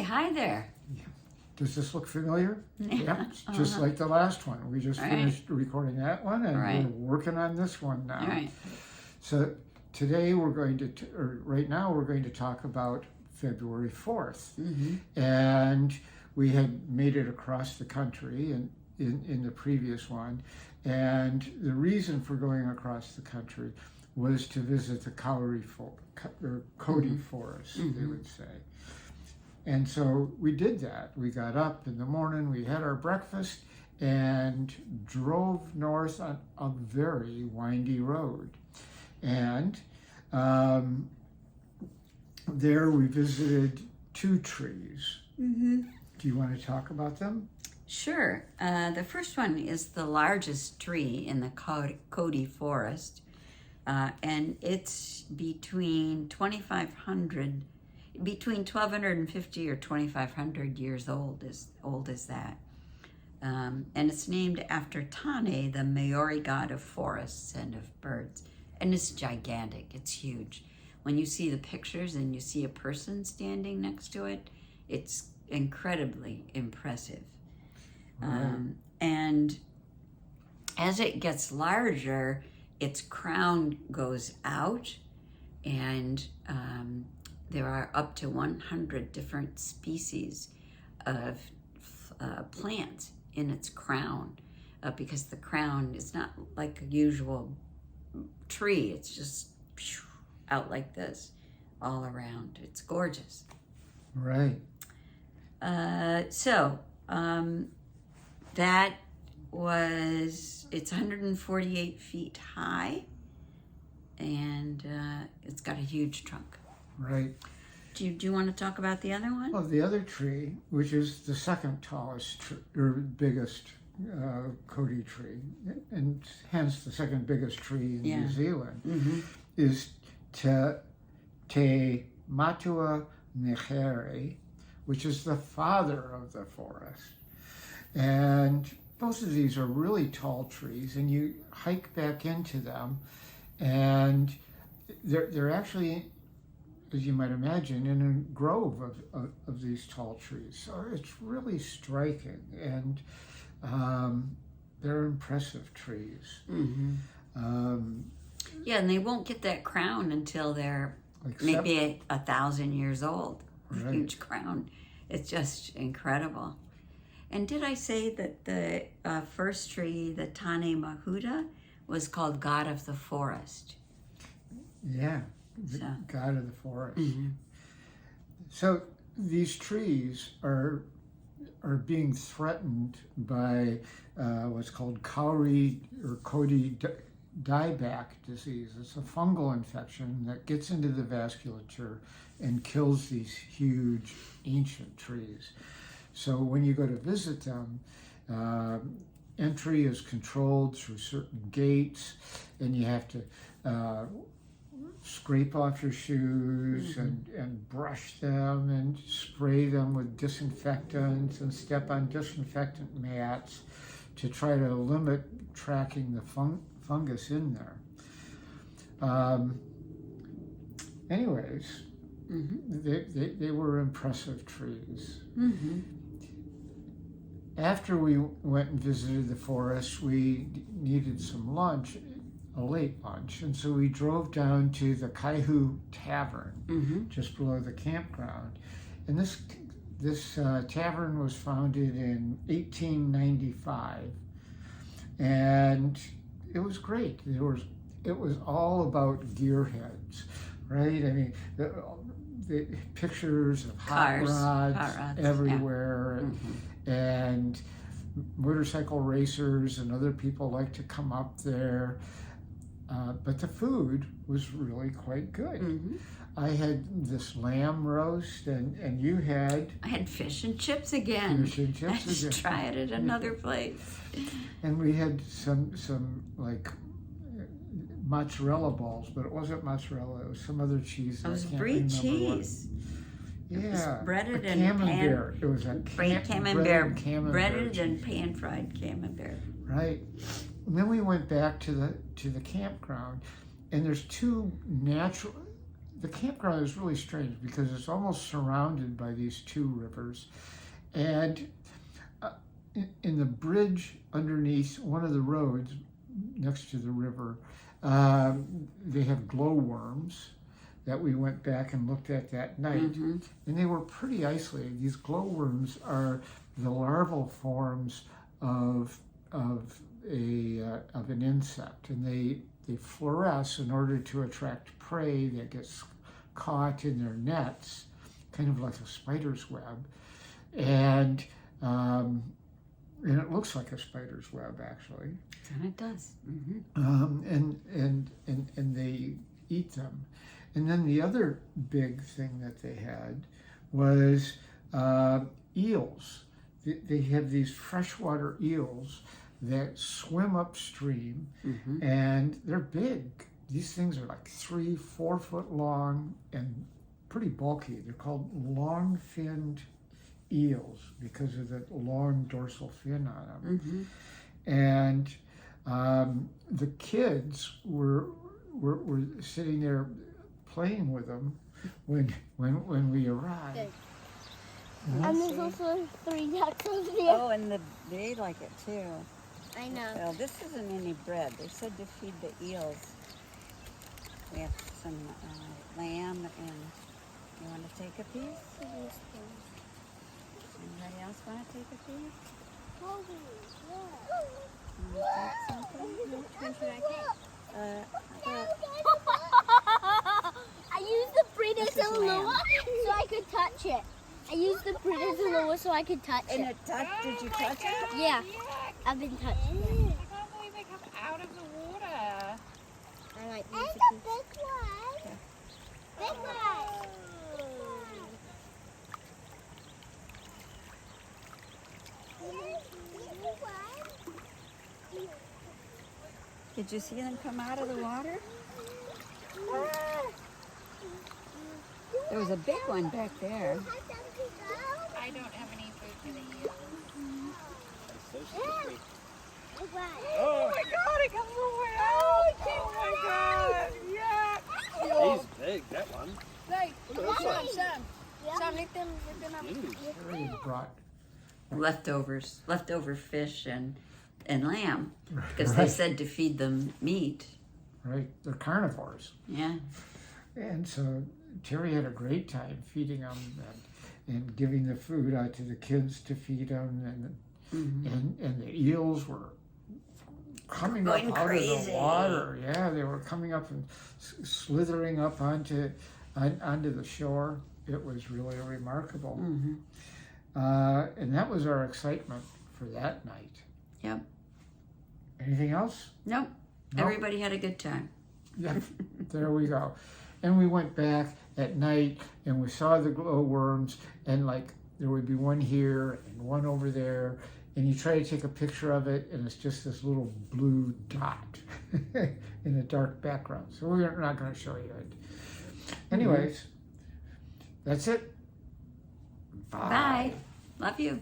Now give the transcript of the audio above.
hi there. Does this look familiar? Yeah, it's just like the last one. We just finished recording that one, and we're working on this one now. All right. So today we're going to, or right now we're going to talk about February 4th. And we had made it across the country in the previous one. And the reason for going across the country was to visit the Kauri Forest, they would say. And so we did that. We got up in the morning, we had our breakfast, and drove north on a very windy road. And there we visited 2 trees. Do you want to talk about them? Sure. The first one is the largest tree in the Kauri Forest, and it's between 1,250 or 2,500 years old. As old as that, and it's named after Tane, the Maori god of forests and of birds. And it's gigantic. It's huge. When you see the pictures and you see a person standing next to it, it's incredibly impressive. And as it gets larger, its crown goes out, and there are up to 100 different species of plants in its crown, because the crown is not like a usual tree. It's just out like this all around. It's gorgeous. Right. That was, it's 148 feet high, and it's got a huge trunk. Right. Do you want to talk about the other one? Well, the other tree, which is the second tallest or biggest Kauri tree, and hence the second biggest tree in New Zealand, is Te Matua Nehere, which is the father of the forest. And both of these are really tall trees, and you hike back into them, and they're actually, as you might imagine, in a grove of these tall trees. So it's really striking, and they're impressive trees. Yeah, and they won't get that crown until they're maybe 1,000 years old. Right. Huge crown. It's just incredible. And did I say that the first tree, the Tane Mahuta, was called God of the Forest? Yeah, God of the forest. So these trees are being threatened by what's called Kauri or Kauri dieback disease. It's a fungal infection that gets into the vasculature and kills these huge ancient trees. So when you go to visit them, entry is controlled through certain gates, and you have to scrape off your shoes and brush them and spray them with disinfectants and step on disinfectant mats to try to limit tracking the fungus in there. Anyways, they were impressive trees. After we went and visited the forest, we needed some lunch, a late lunch, and so we drove down to the Kaihu Tavern, just below the campground. And this tavern was founded in 1895, and it was great. It was all about gearheads, right? I mean, the pictures of hot rods everywhere, and motorcycle racers and other people like to come up there. But the food was really quite good. I had this lamb roast, and you had... I had fish and chips again. Fish and chips Let's try it at another place. And we had some like mozzarella balls, but it wasn't mozzarella. It was some other cheese. It was brie cheese. Yeah, it was breaded and camembert. It was a camembert, breaded and pan-fried camembert. Right. And then we went back to the campground, and there's two the campground is really strange because it's almost surrounded by these two rivers. And in the bridge underneath one of the roads next to the river, they have glowworms that we went back and looked at that night. And they were pretty isolated. These glowworms are the larval forms of an insect, and they fluoresce in order to attract prey that gets caught in their nets, kind of like a spider's web. And it looks like a spider's web, actually. And it does. And they eat them. And then the other big thing that they had was eels. They have these freshwater eels that swim upstream, and they're big. These things are like 3-4 foot long and pretty bulky. They're called long-finned eels because of the long dorsal fin on them. And the kids were sitting there playing with them when we arrived. Good. And there's also 3 ducks over there. Oh, and they like it too. I know. Well, this isn't any bread. They said to feed the eels. We have some lamb, and you want to take a piece? Anybody else want to take a piece? Want to take something? Which one should I take? I used the British This is lure lamb. so I could touch it. I used the British lure so I could touch And it. did you touch it? Yeah, I've been touching it. I can't believe they come out of the water. I like And these. the big one. Big one. Big one. Did you see them come out of the water? There was a big one back there. I don't have any food for the eels. Big one. Oh my god, it comes all the way out! Oh my god! Yeah! He's big, that one. Right, Look at that one. Sam, lift them up. They brought Leftover fish and lamb, because they said to feed them meat. right, they're carnivores. Yeah. And so Terry had a great time feeding them and giving the food out to the kids to feed them, and the eels were coming up Going out of crazy. the water. Yeah, they were coming up and slithering up onto the shore. It was really remarkable. And that was our excitement for that night. Yep. Anything else? Nope. No? Everybody had a good time. Yeah, there we go. And we went back at night and we saw the glowworms, and like there would be one here and one over there, and you try to take a picture of it and it's just this little blue dot in a dark background. So we're not going to show you it. Anyways, that's it. Bye. Love you.